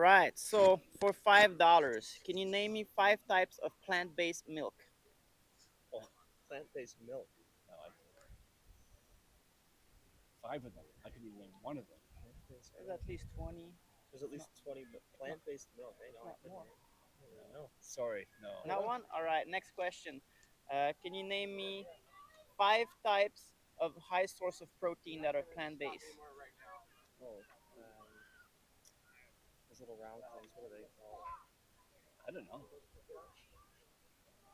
right. So for $5, can you name me five types of plant-based milk? Oh, plant-based milk. No, I can't. Five of them. I couldn't even name one of them. Plant-based There's milk. at least 20. There's at least 20, but plant-based milk. I know I Not couldn't. more. I don't really know. Sorry, no. I don't Not know. one? All right. Next question. Can you name me five types of high source of protein that are plant-based? Oh, those little round things. What are they called? I don't know.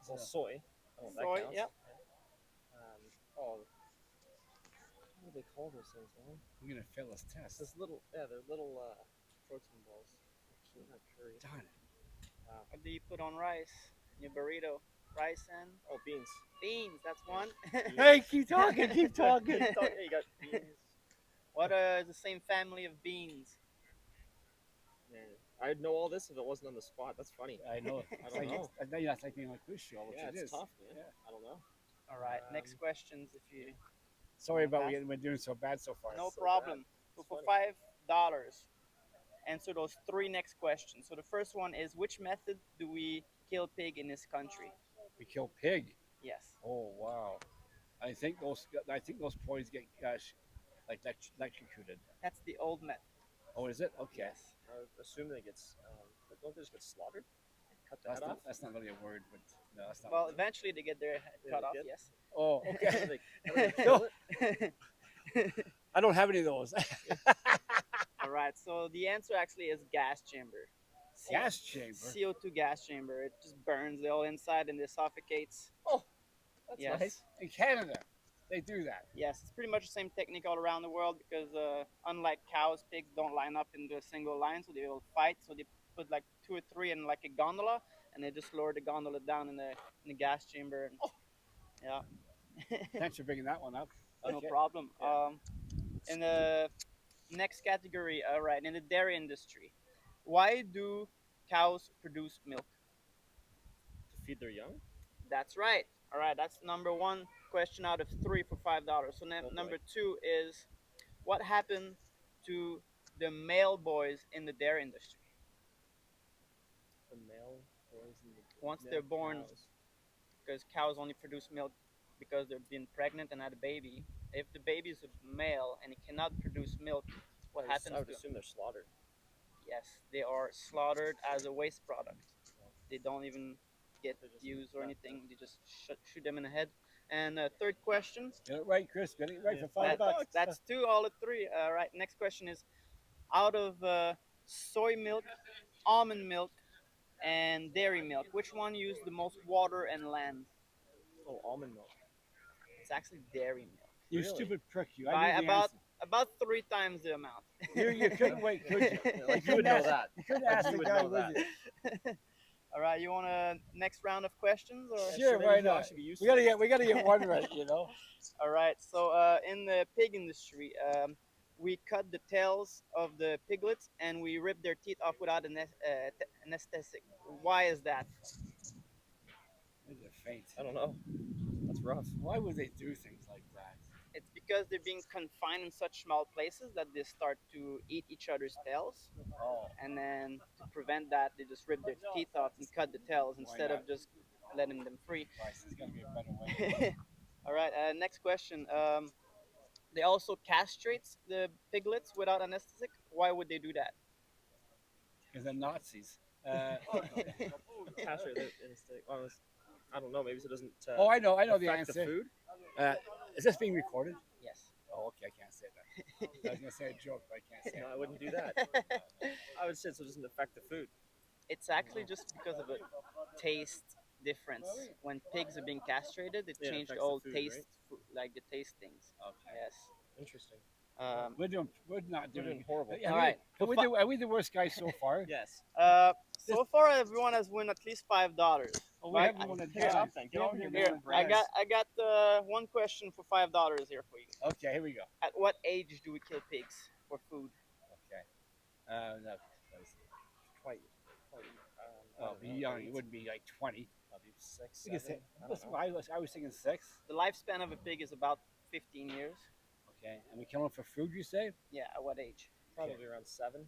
Well, soy. Oh, that Soy. counts. Yep. Oh, what do they call those things, man? I'm gonna fail this test. This little, yeah, they're little protein balls. Not curry. Darn it. What do you put on rice in your burrito? Rice and Oh, beans. beans. That's one. Hey, keep talking, keep talking. Hey, you got beans. What is the same family of beans? Man, I'd know all this if it wasn't on the spot. That's funny. I know. I don't know. That's like being on a quiz show, which Yeah, it it's is. tough, man. Yeah. I don't know. All right. Next Um, questions, if you. Sorry about Pass? we're doing so bad so far. No so problem. So It's for funny. $5, answer those three next questions. So the first one is, which method do we kill pig in this country? We kill pig. Yes. Oh wow. I think those points get like electrocuted. That's the old method. Oh, is it? Okay. Yes. I would assume they get, don't they just get slaughtered? Cut the That's head not off? that's not really a word, but no, that's not. Well, eventually they get their head Yeah, cut they off. get- Yes. Oh, How do okay. they, how do they No. kill it? I don't have any of those. All right. So the answer actually is gas chamber. Gas chamber. CO2 gas chamber. It just burns the whole inside and it suffocates. Oh, that's Yes. nice. In Canada, they do that. Yes, it's pretty much the same technique all around the world because unlike cows, pigs don't line up into a single line, so they will fight. So they put like two or three in like a gondola, and they just lower the gondola down in the gas chamber. And, yeah, Thanks for bringing that one up. no Okay. problem. Yeah. In the next category, right, in the dairy industry, why do cows produce milk? To feed their young? That's right. All right, that's number one question out of three for $5. So Oh, boy. number two is, what happened to the male boys in the dairy industry The male boys and the once male they're born? cows. Because cows only produce milk because they've been pregnant and had a baby. If the baby is a male and it cannot produce milk, what happens I would to assume they're slaughtered. Yes, they are slaughtered as a waste product. They don't even get They're just used or left anything. They just shoot them in the head. And third question. Get it right, Chris. Get it right Yeah. for $5. That's two, all of three. Right. Next question is, out of soy milk, almond milk, and dairy milk, which one used the most water and land? Oh, almond milk. It's actually dairy milk. You Really? stupid prick! You. By I knew the answer. about 3 times the amount. You couldn't wait, could you? Yeah, like you couldn't would know ask- that. You couldn't Like ask you the would guy know with that. you. All right, you want a next round of questions? Or? Sure, maybe why you'll not? actually be We useful. gotta get one right, you know. All right. So in the pig industry, we cut the tails of the piglets and we rip their teeth off without anesthetic. Why is that? These are faint. I don't know. That's rough. Why would they do things like that? It's because they're being confined in such small places that they start to eat each other's tails, Oh, and then to prevent that, they just rip their teeth off and cut the tails instead of not? just letting them free. Christ, there's gotta be a better way. All right. Next question. They also castrate the piglets without anesthetic. Why would they do that? Because they're Nazis. Castrate the instinct. Oh, I don't know. Maybe so it doesn't. Oh, I know the affect answer. The food. Is this being recorded? Yes. Oh, okay, I can't say that. I was gonna say a joke, but I can't say No, it. I wouldn't do that. I would say so it doesn't affect the food. It's actually just because of a taste difference. When pigs are being castrated, it Yeah, it changed affects the all food, taste, right? like the taste things. Okay. Yes. Interesting. We're not We're doing doing horrible. Yeah, All right. Are we the worst guys so far? Yes. So far, everyone has won at least $5. Oh, we Right. haven't won a Here, dime. then. We Get over haven't here, won man. a I dime. got one question for $5 here for you. Okay, here we go. At what age do we kill pigs for food? Okay. No, Quite. I oh, don't be know, young. eight, It wouldn't be like 20. Maybe 6, We could 7. say, I don't know. I was thinking 6. The lifespan of a pig is about 15 years. Okay, and we kill them for food, you say? Yeah, at what age? Probably around 7.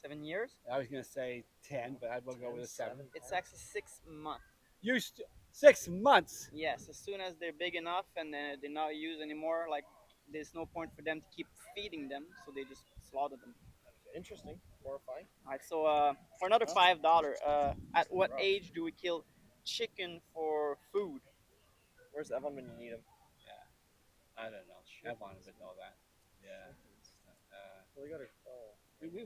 7 years. I was gonna say 10, but I will go with a 7. 7, It's 10. actually 6 months. Used to 6 months. Yes, as soon as they're big enough and they're not used anymore, like there's no point for them to keep feeding them, so they just slaughter them. Interesting. Horrifying. All right, so for another Huh? $5, at what Rough. age do we kill chicken for food? Where's Evan when you need him? I don't know. I wanted to know that. Yeah. Well, they gotta. Oh. We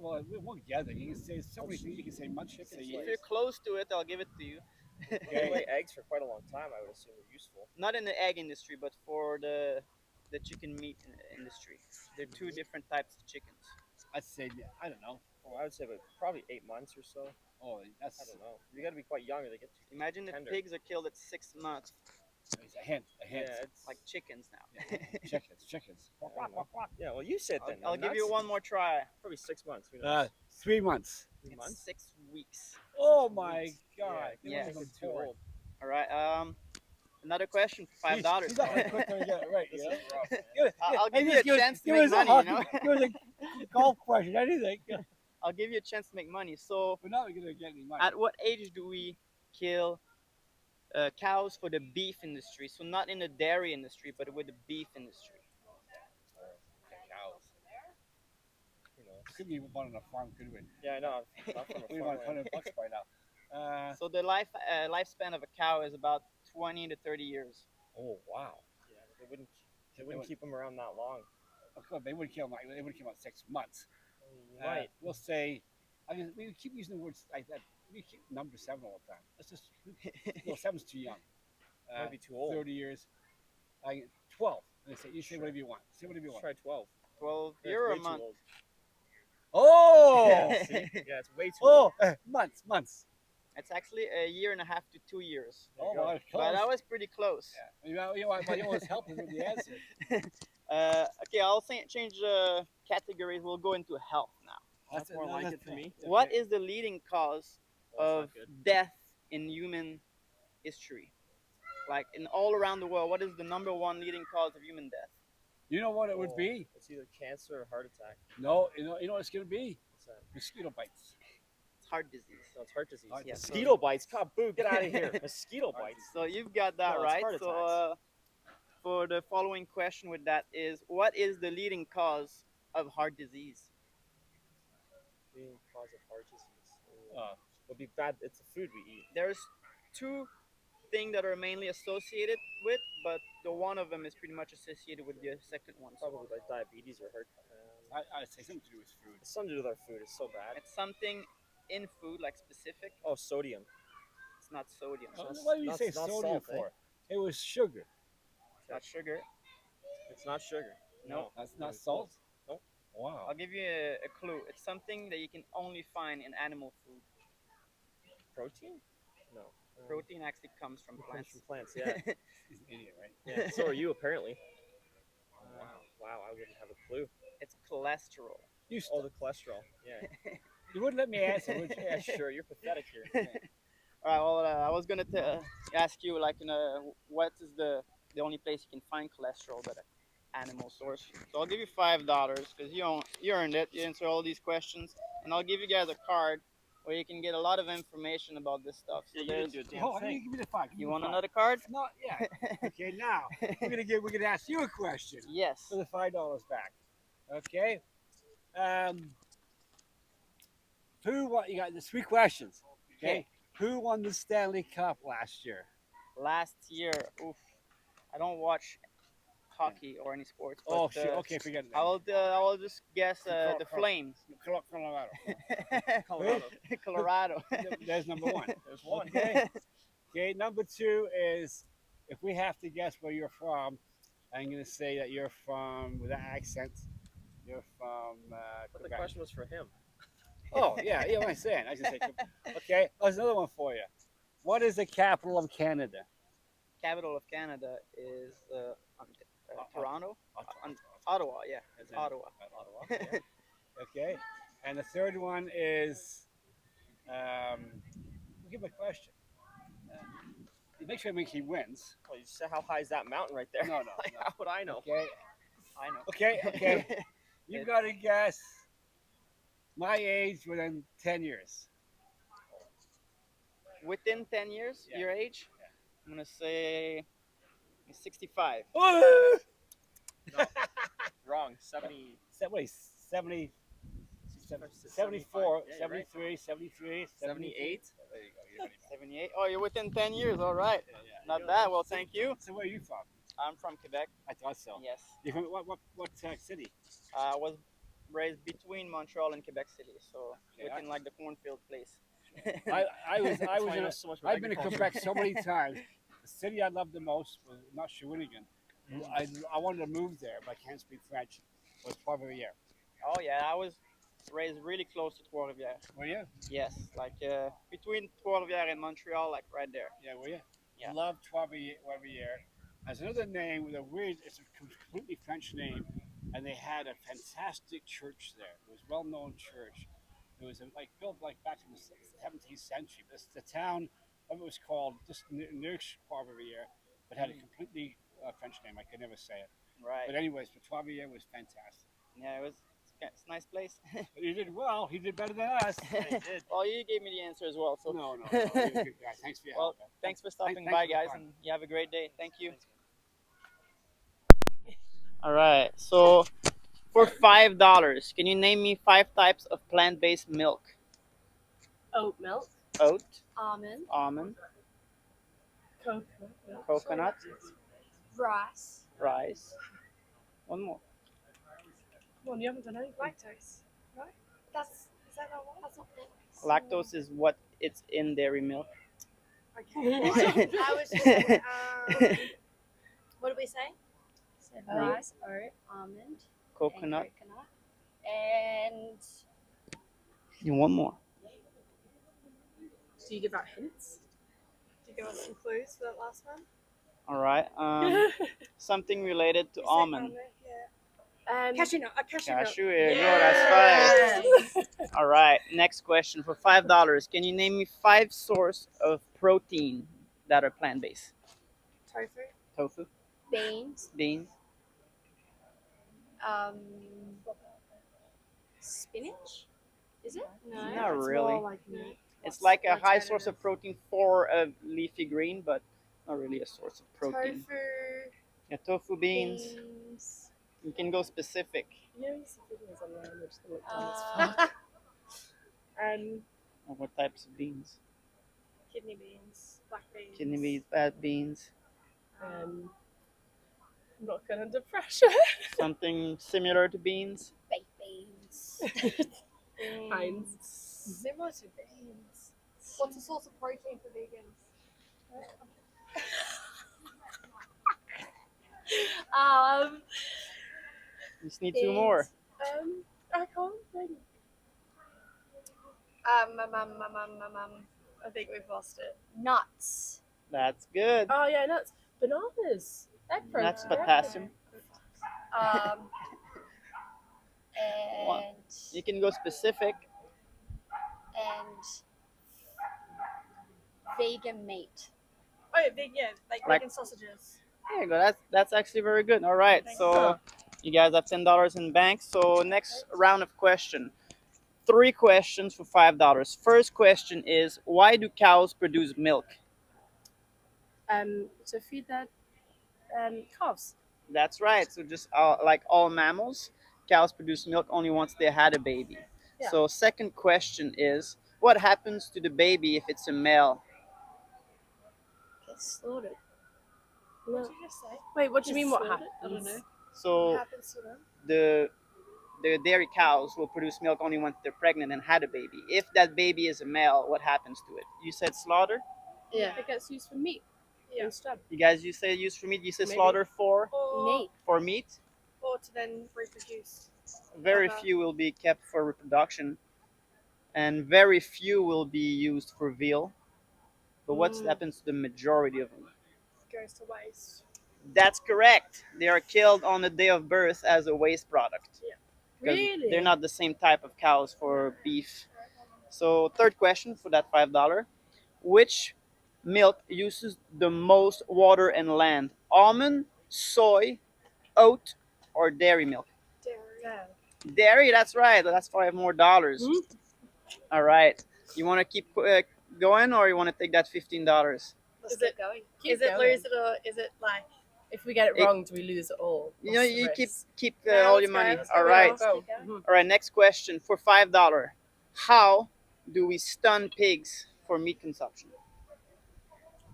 won't gather. You can say so many things. You can say much. You can say If years. you're close to it, I'll give it to you. They lay eggs for quite a long time. I would assume they're useful. Not in the egg industry, but for the chicken meat industry. There are two different types of chickens. I'd say I don't know. Oh, I would say about probably 8 months or so. Oh, that's I don't know. You gotta be quite young or they get too Imagine if tender. pigs are killed at 6 months, it's a hint. A hint. Yeah, it's like chickens now. Chickens. I don't know. Yeah, well, you said then. I'll give you one more try. Probably 6 months. Who knows? 3 months. 3 It's months. 6 weeks. Oh 6 my weeks. God! Yeah, Yeah. yeah. It's too old. All right. Another question for $5. He's not gonna quit till we get it right. This You know? is rough. I'll give Hey, you just a chance to give make us a money. hockey- You know, give us a golf question. Anything. I'll give you a chance to make money. So, We're not gonna get any money. at what age do we kill cows for the beef industry? So not in the dairy industry, but with the beef industry. Cows. Who knows? Could be one on a farm, could we? Yeah, I know. Not from a We want farmland. $100 by now. So the lifespan of a cow is about 20 to 30 years. Oh wow. Yeah, they wouldn't keep them around that long. Of course, they wouldn't kill them. They wouldn't kill them 6 months. Right. We'll say. We keep using the words like that. We keep number 7 all the time. Let's just. No, 7's too young. Might be too old. 30 years. 12. And they say you say whatever you want. Say whatever you Let's want. try 12. 12 Yeah, year it's or way a too month? old. Oh. See? Yeah, it's way too old. Months. It's actually a year and a half to 2 years. There you Oh, go. well, But that was pretty close. Yeah. You always help us with the answer. Okay, I'll change categories. We'll go into health now. That's more like it for me. What is the leading cause Well, of that's not good. death in human history? Like in all around the world, what is the number one leading cause of human death? You know what it would Oh, be? It's either cancer or heart attack. No, you know what it's gonna be? What's that? Mosquito bites. It's heart disease. No, it's heart disease. Heart disease. Mosquito bites. God, boo, get out of here. Mosquito Heart bites. So you've got that No, it's right. heart So attacks. for the following question with that is, what is the leading cause of heart disease? Leading cause of heart disease. Uh, Would be bad. It's the food we eat. There's two things that are mainly associated with, but the one of them is pretty much associated with the second one. So Probably like diabetes or heart. I'd say something to do with food. It's something to do with our food. It's so bad. it's something in food, like specific. Oh, sodium. It's not sodium. Oh, That's what do you not- say not sodium salt, eh? for? It was sugar. It's not sugar. It's not sugar. No. That's not It's salt. Nope. Wow. I'll give you a clue. It's something that you can only find in animal food. Protein? No. Protein actually comes from It comes plants. from plants. Yeah. He's an idiot, right? Yeah. So are you apparently. Wow. Wow. I wouldn't have a clue. It's cholesterol. You, Oh, the cholesterol. Yeah. you wouldn't let me answer, would you? Yeah. Sure. You're pathetic here. All right. Well, I was gonna ask you, like, what is the only place you can find cholesterol that an animal source? So I'll give you $5 because you earned it. You answer all these questions, and I'll give you guys a card where you can get a lot of information about this stuff. So there's- Oh, you give me the 5. Give me you the want 5. another card? No, yeah. Okay, now we're gonna ask you a question Yes. for the $5 back. Okay. Who won? You got the 3 questions. Okay. Okay. Who won the Stanley Cup last year? Last year, oof, I don't watch hockey or any sports. But, Oh, shit. Okay, forget it. I will just guess the Flames. Colorado. Colorado. Colorado. There's number 1. There's one. Okay. Okay. Number 2 is if we have to guess where you're from, I'm gonna say that you're from with an accent. You're from But the Quebec. question was for him. Oh yeah, what I'm saying. I should say. Okay. There's another one for you. What is the capital of Canada? Capital of Canada is Toronto. Ottawa, yeah, it's Ottawa. Ottawa. Yeah. Okay. And the third one is. Give him a question. Make sure he wins. Well, you said how high is that mountain right there? No. Like, how would I know? Okay. I know. Okay. You got to guess. My age within 10 years. Within 10 years, Yeah. your age? Yeah. I'm gonna say 65. No, wrong. 70. Wait, 70, 75. 74, Yeah, you're right. 73, 73, 78. There you go. You're right. 78. Oh, you're within 10 years. All right. Yeah, yeah. Not Yo, bad. Well, thank you. So where are you from? I'm from Quebec. I thought so. Yes. You from what city? I was raised between Montreal and Quebec City, so Yeah. within like the cornfield place. I was That's I was why I in know a, so much about I've been to agriculture. Quebec so many times. The city I loved the most was not Shawinigan. I wanted to move there, but I can't speak French. It was Poivriere. Oh yeah, I was raised really close to Trois-Rivières. Were you? Yes, like between Trois-Rivières and Montreal, like right there. Yeah, were you? Yeah. Love Poivriere. There's another name with a weird, it's a completely French name, and they had a fantastic church there. It was a well-known church. It was like built like back in the 17th century. This the town, what it was called, just near Poivriere, but had a completely French name. I could never say it. Right. But anyways, Poivriere was fantastic. Yeah, it's a nice place. But you did well. He did better than us. Well, you gave me the answer as well. So No, you're a good guy. Thanks for your well, help. Man. thanks for stopping Thanks by, for the guys, fun. and you have a great day. Thank you. Thanks, All right. So for $5, can you name me 5 types of plant-based milk? Oat milk, Oat, almond, almond, coconut milk, coconut, rice. rice. One more. Come on, you haven't done any lactose, right? Is that not one? That's not milk. Lactose is what it's in dairy milk. Okay. I was just what did we say? Said Oat. rice, oat, almond, Coconut. and coconut, and And one more. do you give out hints? Do you give us some clues for that last one? All right. Something related to You said almond. Yeah. Cashew nut. Cashew nut. Cashew. Here you go. That's five. All right. Next question for $5. Can you name me 5 sources of protein that are plant-based? Tofu, Tofu, beans, beans, um, spinach. Is it? No, Not it's really. more like meat. It's like a What's high alternative? source of protein for a leafy green, but not really a source of protein. Tofu, Yeah, tofu, beans. beans. You can go specific. You know, these videos online, which look dumb as fuck. And Or what types of beans? kidney beans, black beans. Kidney beans, bad beans. I'm not good under pressure. Something similar to beans. Baked beans. Heinz. Similar to beans. What's the source of protein for vegans? You just need 2 more. I can't think. I think we've lost it. Nuts. That's good. Oh yeah, nuts. Bananas. That's potassium. And You can go specific. and vegan meat. Oh yeah, big yeah, like Like- vegan sausages. There you go. That's actually very good. All right. Thanks. So you guys have $10 in bank. So next round of question. 3 questions for $5. First question is, why do cows produce milk? To feed that calves. That's right. So just like all mammals, cows produce milk only once they had a baby. Yeah. So second question is, what happens to the baby if it's a male? Gets slaughtered. What No. did you just say? Wait, what do you Just mean? What slaughtered? happens? I don't know. What So happens to them? the dairy cows will produce milk only once they're pregnant and had a baby. If that baby is a male, what happens to it? You said slaughter? Yeah. It gets used for meat. Yeah. Instead. You say use for meat. You said Maybe. slaughter for Meat. meat. Or to then reproduce. Very Okay. few will be kept for reproduction, and very few will be used for veal. But what happens to the majority of them? Goes to waste. That's correct. They are killed on the day of birth as a waste product. 'Cause Really? They're not the same type of cows for beef. So third question for that $5. Which milk uses the most water and land? Almond, soy, oat, or dairy milk? Dairy. Dairy, that's right. That's $5 more. All right. You want to keep going, or you want to take that $15? Let's Is keep it- going. Is it lose it or is it like? If we get it It- wrong, do we lose it all? You know, What's the you risk? keep No, all let's your go, money. let's go, All right. let's keep going. Mhm. All right. Next question for $5. How do we stun pigs for meat consumption?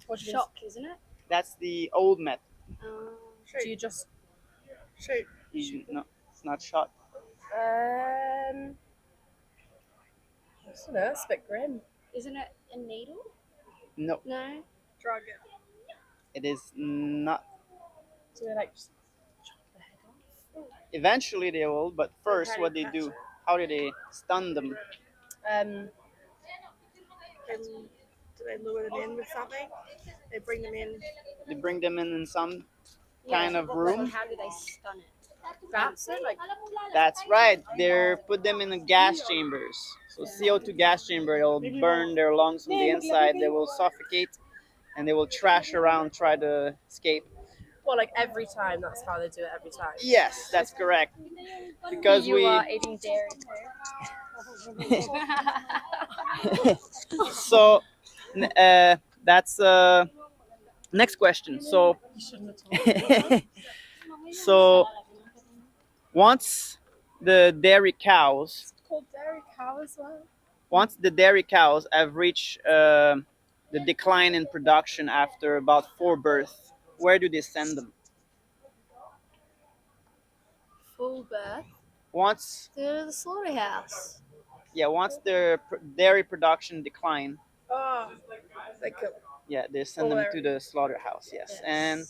What do you Shock, isn't it? That's the old method. do? You just Shoot. No, it's not shot. I don't know. It's a bit grim. Isn't it a needle? No, No. Drug it. it is not. Do they like just chop the head off? Eventually they will, but first, how what do they you do? catch it? How do they stun them? Do they lure them in with something? They bring them in. They bring them in some Yeah, kind of but room. how do they stun it? That's it. Like That's right. They put them in the gas chambers. So CO2 gas chamber. It'll burn their lungs from the inside. They will suffocate, and they will trash around, try to escape. well, like every time. That's how they do it every time. Yes, that's correct. Because you we. are eating dairy too. So, that's next question. So, You shouldn't have told me. so once the dairy cows, It's called dairy cow as well. once the dairy cows have reached the decline in production after about 4 births, where do they send them? Full birth Once, to the slaughterhouse. yeah, once their dairy production decline, Oh, they kill. yeah, they send them to the slaughterhouse. Yes, Yes. and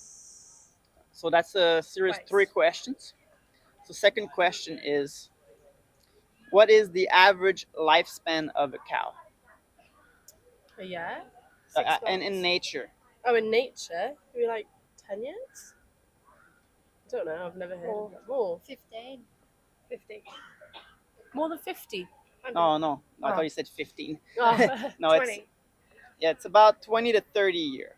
so that's a series Right. 3 questions. So second question is, what is the average lifespan of a cow? Yeah. And in nature? Oh, in nature, maybe like 10 years. I don't know. I've never heard of it. More. 15. 50. More than 50. Oh no, I Oh. thought you said 15. Oh. No, it's 20. yeah, it's about 20 to 30 year.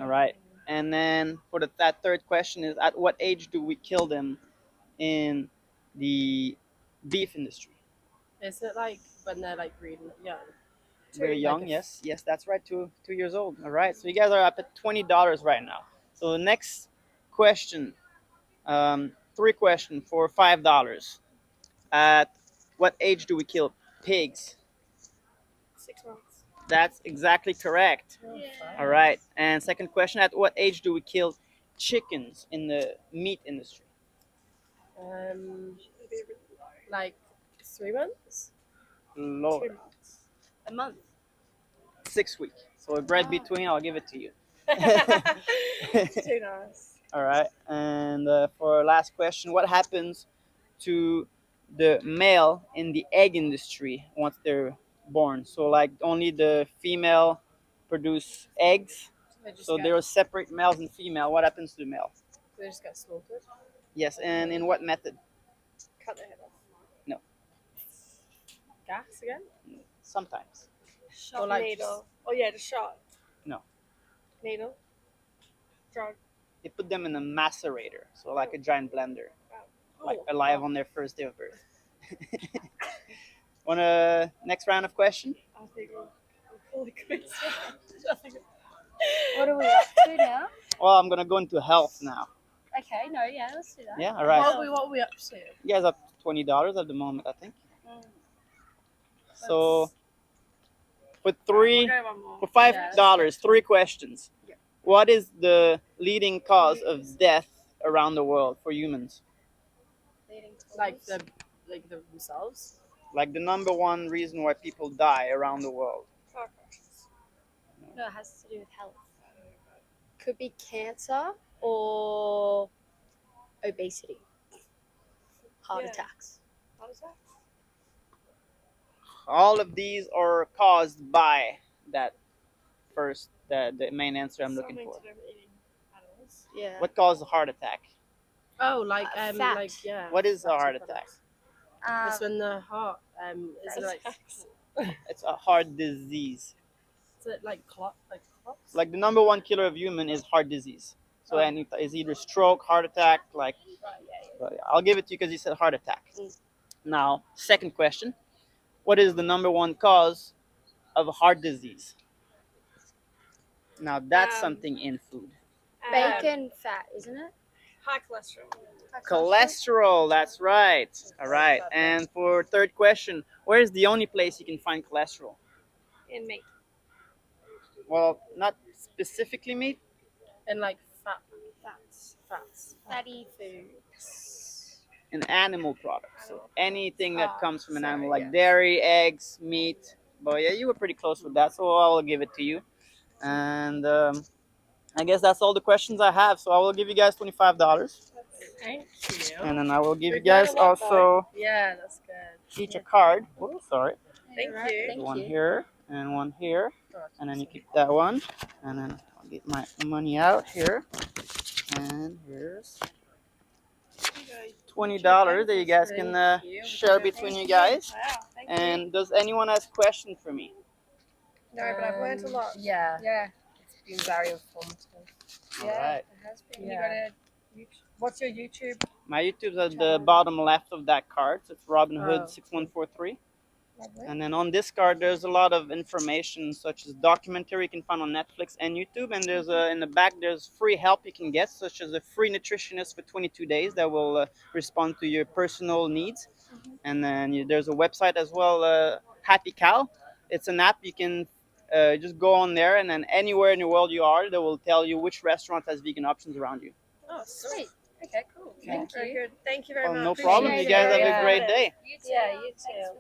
All right, and then for that third question is, at what age do we kill them in the beef industry? Is it like when they're like breeding young? Very young, Like yes, that's right, 2 years old. All right, so you guys are up at $20 right now. So the next question, 3 question for $5. At what age do we kill pigs? 6 months. That's exactly correct. Yeah. All right, and second question, at what age do we kill chickens in the meat industry? Like 3 months. Lord, 2 months. A month. 6 weeks. So a bread between, I'll give it to you. Too nice. All right, and for our last question, what happens to the male in the egg industry once they're born? So like only the female produce eggs. So there are separate males and female. What happens to the male? They just get slaughtered. Yes, and in what method? Cut their head off. Gas again. Sometimes. Shot Or like needle. Oh yeah, the shot. No. Needle. Drug. They put them in a macerator, so like a giant blender, like Oh. alive on their first day of birth. Want a next round of question? I think we're fully quiz. What are we up to now? Well, I'm gonna go into health now. Okay, no, yeah, let's do that. Yeah, all right. What are we up to? You guys up to $20 at the moment, I think. Mm. So for We'll go one more. for $5, 3 questions. Yeah. What is the leading cause of death around the world for humans? Leading Like towards. themselves. Like the number one reason why people die around the world. Car crashes. No, it has to do with health. Could be cancer or obesity. Heart Yeah. attacks. What is that? All of these are caused by that first, the main answer I'm looking Something for. to do with eating animals. Yeah. What causes a heart attack? Oh, like Fat. like yeah. What is a fatty heart products. attack? It's when the heart is it like It's a heart disease. is it like clots? Like the number one killer of human is heart disease. So Oh. and it's either stroke, heart attack, like Right, yeah. But I'll give it to you because you said heart attack. Now, second question: what is the number one cause of heart disease? Now that's something in food. Bacon fat, isn't it? High cholesterol. Cholesterol, that's right. All right. And for third question, where is the only place you can find cholesterol? In meat. Well, not specifically meat. And like Fats. fats. Fatty foods. In animal products. So anything that comes from an animal, like yes. dairy, eggs, meat. But yeah, you were pretty close with that, so I'll give it to you. And I guess that's all the questions I have. So I will give you guys $25, Thank you. and then I will give you We've learned guys a lot, also Yeah, that's good. each a card. Oh, sorry. Thank you. Thank One you. here and one here, Oh, and then you keep that one, and then I'll get my money out here, and here's $20 that you guys can Thank you. share between you guys. Wow, thank you. And does anyone have questions for me? No, but I've learned a lot. Yeah, Yeah. it's been very informative. All right. It has been. Yeah. You got a what's your YouTube? My YouTube's at the bottom left of that card. So it's Robin Hood Oh. 6143. Lovely. And then on this card, there's a lot of information, such as documentary you can find on Netflix and YouTube. And there's in the back, there's free help you can get, such as a free nutritionist for 22 days that will respond to your personal needs. And then there's a website as well, Happy Cow. It's an app you can just go on there, and then anywhere in the world you are, they will tell you which restaurant has vegan options around you. Oh, sweet. Okay, cool. Thank Very you. good. Thank you very Well, much. no problem. You guys have a it. great day. Yeah, you too.